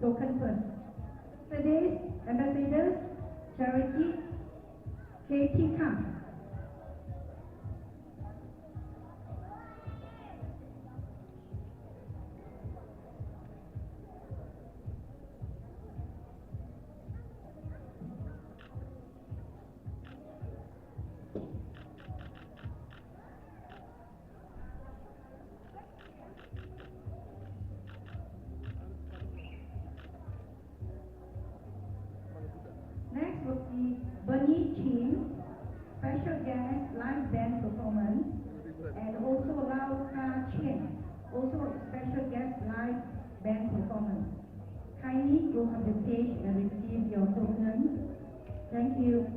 token first. Today's ambassadors, Charity, Katie Kam. Next will be Bernie Chin, special guest live band performance, and also Lau Ka Chen, also special guest live band performance. Kindly go on the stage and receive your token. Thank you.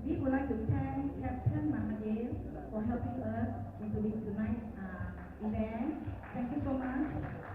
We would like to thank Captain Mahadev for helping us into this tonight's event. Thank you so much.